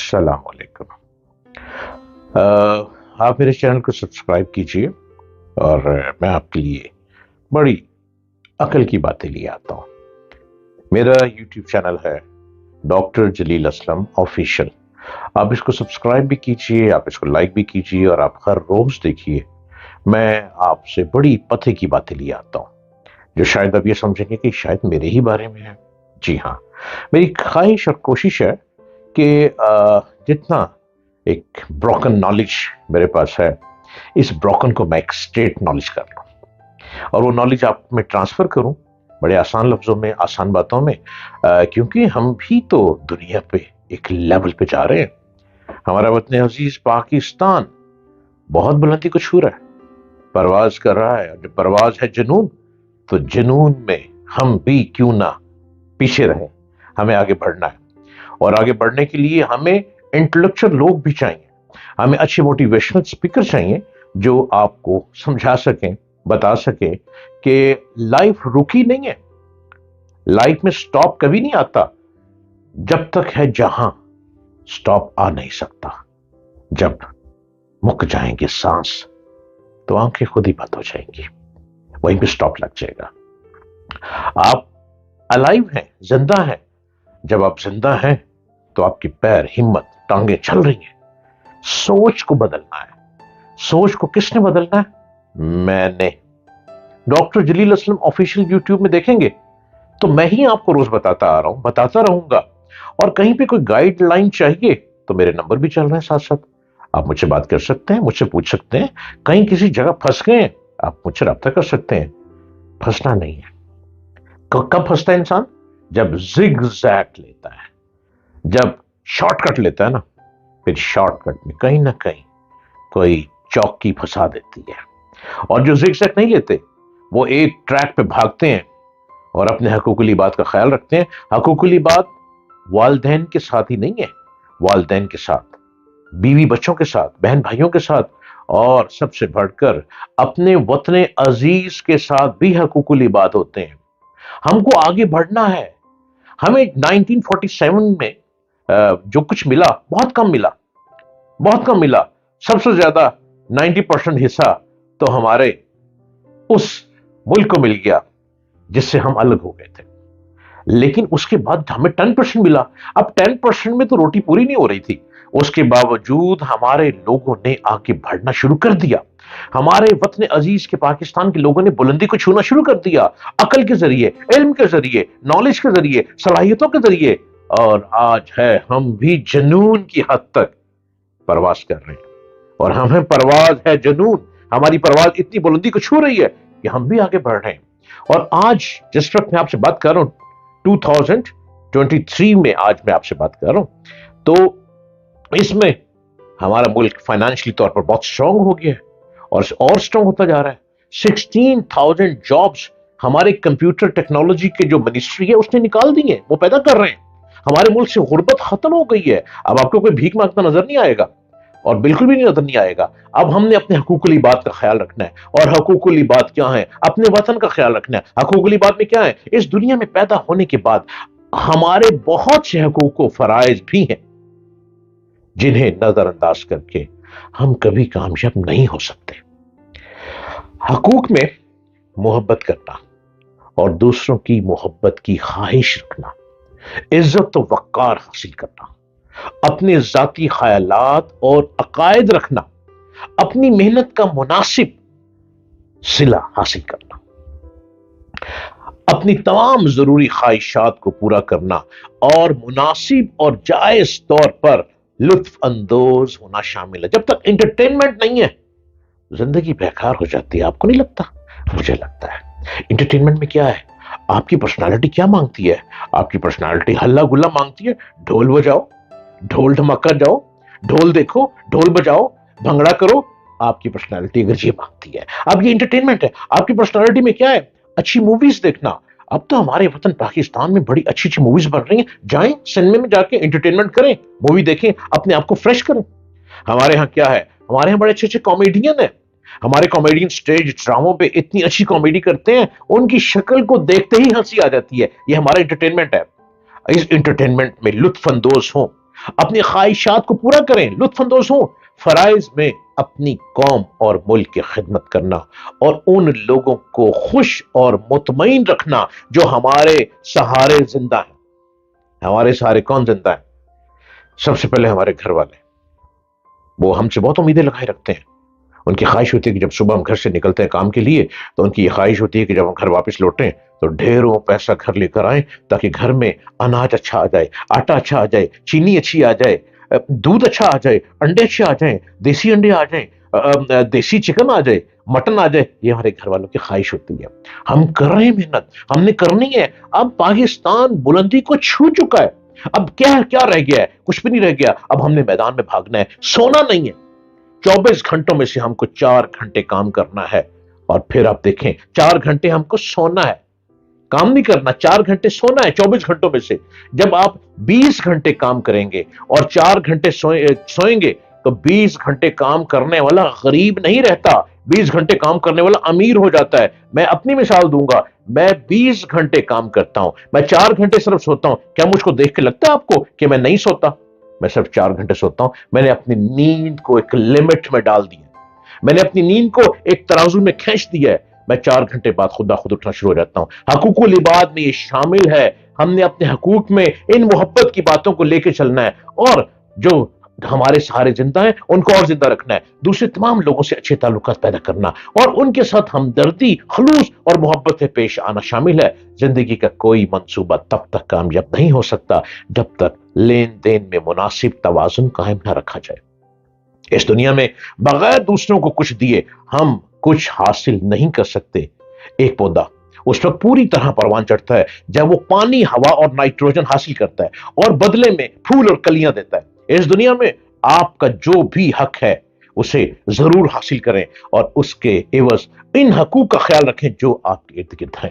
السلام علیکم. آپ میرے چینل کو سبسکرائب کیجیے اور میں آپ کے لیے بڑی عقل کی باتیں لے آتا ہوں. میرا یوٹیوب چینل ہے ڈاکٹر جلیل اسلم آفیشیل. آپ اس کو سبسکرائب بھی کیجیے, آپ اس کو لائک بھی کیجیے اور آپ ہر روز دیکھیے. میں آپ سے بڑی پتے کی باتیں لے آتا ہوں جو شاید اب یہ سمجھیں گے کہ شاید میرے ہی بارے میں ہے. جی ہاں, میری خواہش اور کوشش ہے کہ جتنا ایک بروکن نالج میرے پاس ہے, اس بروکن کو میں ایک اسٹیٹ نالج کر لوں اور وہ نالج آپ میں ٹرانسفر کروں بڑے آسان لفظوں میں, آسان باتوں میں, کیونکہ ہم بھی تو دنیا پہ ایک لیول پہ جا رہے ہیں. ہمارا وطن عزیز پاکستان بہت بلندی کو چھو رہا ہے, پرواز کر رہا ہے. جو پرواز ہے جنون, تو جنون میں ہم بھی کیوں نہ پیچھے رہیں. ہمیں آگے بڑھنا ہے اور آگے بڑھنے کے لیے ہمیں انٹلیکچوئل لوگ بھی چاہیے. ہمیں اچھے موٹیویشنل اسپیکر چاہیے جو آپ کو سمجھا سکیں, بتا سکیں کہ لائف رکی نہیں ہے. لائف میں سٹاپ کبھی نہیں آتا. جب تک ہے جہاں سٹاپ آ نہیں سکتا. جب مک جائیں گے سانس تو آنکھیں خود ہی بند ہو جائیں گی, وہیں پہ سٹاپ لگ جائے گا. آپ الائیو ہیں, زندہ ہیں. جب آپ زندہ ہیں تو آپ کی پیر, ہمت, ٹانگیں چل رہی ہیں. سوچ کو بدلنا ہے. سوچ کو کس نے بدلنا ہے؟ میں نے. ڈاکٹر جلیل اسلم آفیشیل یوٹیوب میں دیکھیں گے تو میں ہی آپ کو روز بتاتا آ رہا ہوں, بتاتا رہوں گا. اور کہیں پہ کوئی گائیڈ لائن چاہیے تو میرے نمبر بھی چل رہے ہیں ساتھ ساتھ. آپ مجھ سے بات کر سکتے ہیں, مجھ سے پوچھ سکتے ہیں. کہیں کسی جگہ پھنس گئے ہیں, آپ مجھ سے رابطہ کر سکتے ہیں. پھنسنا نہیں ہے. کب پھنستا ہے انسان؟ جب زگ زیگ لیتا ہے, جب شارٹ کٹ لیتا ہے نا, پھر شارٹ کٹ میں کہیں نہ کہیں کوئی چوکی پھنسا دیتی ہے. اور جو زگ زیگ نہیں لیتے وہ ایک ٹریک پہ بھاگتے ہیں اور اپنے حقوق العباد کا خیال رکھتے ہیں. حقوق العباد والدین کے ساتھ ہی نہیں ہے, والدین کے ساتھ, بیوی بچوں کے ساتھ, بہن بھائیوں کے ساتھ, اور سب سے بڑھ کر اپنے وطن عزیز کے ساتھ بھی حقوق العباد ہوتے ہیں. ہم کو آگے بڑھنا ہے. ہمیں 1947 میں جو کچھ ملا بہت کم ملا, بہت کم ملا. سب سے زیادہ 90% حصہ تو ہمارے اس ملک کو مل گیا جس سے ہم الگ ہو گئے تھے. لیکن اس کے بعد ہمیں 10% ملا. اب 10% میں تو روٹی پوری نہیں ہو رہی تھی. اس کے باوجود ہمارے لوگوں نے آگے بڑھنا شروع کر دیا. ہمارے وطن عزیز کے پاکستان کے لوگوں نے بلندی کو چھونا شروع کر دیا, عقل کے ذریعے, علم کے ذریعے, نالج کے ذریعے, صلاحیتوں کے ذریعے. اور آج ہے ہم بھی جنون کی حد تک پرواز کر رہے ہیں. اور ہمیں پرواز ہے جنون, ہماری پرواز اتنی بلندی کو چھو رہی ہے کہ ہم بھی آگے بڑھ رہے ہیں. اور آج جس وقت میں آپ سے بات کر رہا ہوں, 2023 میں آج میں آپ سے بات کر رہا ہوں, تو اس میں ہمارا ملک فائنانشلی طور پر بہت اسٹرانگ ہو گیا ہے اور اسٹرانگ ہوتا جا رہا ہے. 16,000 جابس ہمارے کمپیوٹر ٹیکنالوجی کے جو منسٹری ہے اس نے نکال دی ہیں, وہ پیدا کر رہے ہیں. ہمارے ملک سے غربت ختم ہو گئی ہے. اب آپ کو کوئی بھیک مانگتا نظر نہیں آئے گا, اور بالکل بھی نظر نہیں آئے گا. اب ہم نے اپنے حقوق العباد کا خیال رکھنا ہے. اور حقوق العباد کیا ہیں؟ اپنے وطن کا خیال رکھنا ہے. حقوق العباد میں کیا ہے؟ اس دنیا میں پیدا ہونے کے بعد ہمارے بہت سے حقوق و فرائض بھی ہیں جنہیں نظر انداز کر کے ہم کبھی کامیاب نہیں ہو سکتے. حقوق میں محبت کرنا اور دوسروں کی محبت کی خواہش رکھنا, عزت و وقار حاصل کرنا, اپنے ذاتی خیالات اور عقائد رکھنا, اپنی محنت کا مناسب صلہ حاصل کرنا, اپنی تمام ضروری خواہشات کو پورا کرنا, اور مناسب اور جائز طور پر لطف اندوز ہونا شامل ہے. جب تک انٹرٹینمنٹ نہیں ہے زندگی بیکار ہو جاتی ہے. آپ کو نہیں لگتا؟ مجھے لگتا ہے. انٹرٹینمنٹ میں کیا ہے؟ آپ کی پرسنالٹی کیا مانگتی ہے؟ آپ کی پرسنالٹی ہلا گلا مانگتی ہے. ڈھول بجاؤ, ڈھول دھماکہ جاؤ, ڈھول دیکھو, ڈھول بجاؤ, بھنگڑا کرو. آپ کی پرسنالٹی اگر یہ مانگتی ہے, اب یہ انٹرٹینمنٹ ہے. آپ کی پرسنالٹی میں کیا ہے؟ اچھی موویز دیکھنا. اب تو ہمارے وطن پاکستان میں بڑی اچھی اچھی موویز بن رہی ہیں. جائیں سنیما میں جا کے انٹرٹینمنٹ کریں, مووی دیکھیں, اپنے آپ کو فریش کریں. ہمارے ہاں کیا ہے؟ ہمارے ہاں بڑے اچھے اچھے کامیڈین ہیں. ہمارے کامیڈین سٹیج ڈراموں پہ اتنی اچھی کامیڈی کرتے ہیں, ان کی شکل کو دیکھتے ہی ہنسی آ جاتی ہے. یہ ہمارا انٹرٹینمنٹ ہے. اس انٹرٹینمنٹ میں لطف اندوز ہوں, اپنی خواہشات کو پورا کریں، لطف اندوز ہوں، فرائض میں اپنی قوم اور ملک کی خدمت کرنا اور ان لوگوں کو خوش اور مطمئن رکھنا جو ہمارے سہارے زندہ ہیں۔ ہمارے سہارے کون زندہ ہیں؟ سب سے پہلے ہمارے گھر والے، وہ ہم سے بہت امیدیں لگائے رکھتے ہیں۔ ان کی خواہش ہوتی ہے کہ جب صبح ہم گھر سے نکلتے ہیں کام کے لیے تو ان کی یہ خواہش ہوتی ہے کہ جب ہم گھر واپس لوٹیں تو ڈھیروں پیسہ گھر لے کر آئیں تاکہ گھر میں اناج اچھا آ جائے، آٹا اچھا آ جائے، چینی اچھی آ جائے، دودھ اچھا آ جائے، انڈے اچھے آ جائیں، دیسی انڈے آ جائیں، دیسی چکن آ جائے، مٹن آ جائے۔ یہ ہمارے گھر والوں کی خواہش ہوتی ہے۔ ہم کر رہے ہیں محنت، ہم نے کرنی ہے۔ اب پاکستان بلندی کو چھو چکا ہے، اب کیا رہ گیا ہے؟ کچھ بھی نہیں رہ گیا۔ اب ہم نے میدان میں بھاگنا ہے، سونا نہیں ہے۔ 24 گھنٹوں میں سے ہم کو 4 گھنٹے کام کرنا ہے، اور پھر آپ دیکھیں 4 گھنٹے ہم کو سونا ہے، کام نہیں کرنا، 4 گھنٹے سونا ہے 24 گھنٹوں میں سے۔ جب آپ 20 گھنٹے کام کریں گے اور 4 گھنٹے سوئیں گے تو 20 گھنٹے کام کرنے والا غریب نہیں رہتا، 20 گھنٹے کام کرنے والا امیر ہو جاتا ہے۔ میں اپنی مثال دوں گا، میں 20 گھنٹے کام کرتا ہوں، میں 4 گھنٹے صرف سوتا ہوں۔ کیا مجھ کو دیکھ کے لگتا ہے آپ کو کہ میں نہیں سوتا؟ میں صرف 4 گھنٹے سوتا ہوں۔ میں نے اپنی نیند کو ایک لمٹ میں ڈال دیا، میں نے اپنی نیند کو ایک ترازو میں کھینچ دیا ہے۔ میں 4 گھنٹے بعد خود اٹھنا شروع ہو جاتا ہوں۔ حقوق العباد میں یہ شامل ہے، ہم نے اپنے حقوق میں ان محبت کی باتوں کو لے کے چلنا ہے، اور جو ہمارے سہارے زندہ ہیں ان کو اور زندہ رکھنا ہے، دوسرے تمام لوگوں سے اچھے تعلقات پیدا کرنا اور ان کے ساتھ ہمدردی، خلوص اور محبت سے پیش آنا شامل ہے۔ زندگی کا کوئی منصوبہ تب تک کامیاب نہیں ہو سکتا جب تک لین دین میں مناسب توازن قائم نہ رکھا جائے۔ اس دنیا میں بغیر دوسروں کو کچھ دیے ہم کچھ حاصل نہیں کر سکتے۔ ایک پودا اس وقت پوری طرح پروان چڑھتا ہے جب وہ پانی، ہوا اور نائٹروجن حاصل کرتا ہے اور بدلے میں پھول اور کلیاں دیتا ہے۔ اس دنیا میں آپ کا جو بھی حق ہے اسے ضرور حاصل کریں اور اس کے عوض ان حقوق کا خیال رکھیں جو آپ کے ارد گرد ہیں۔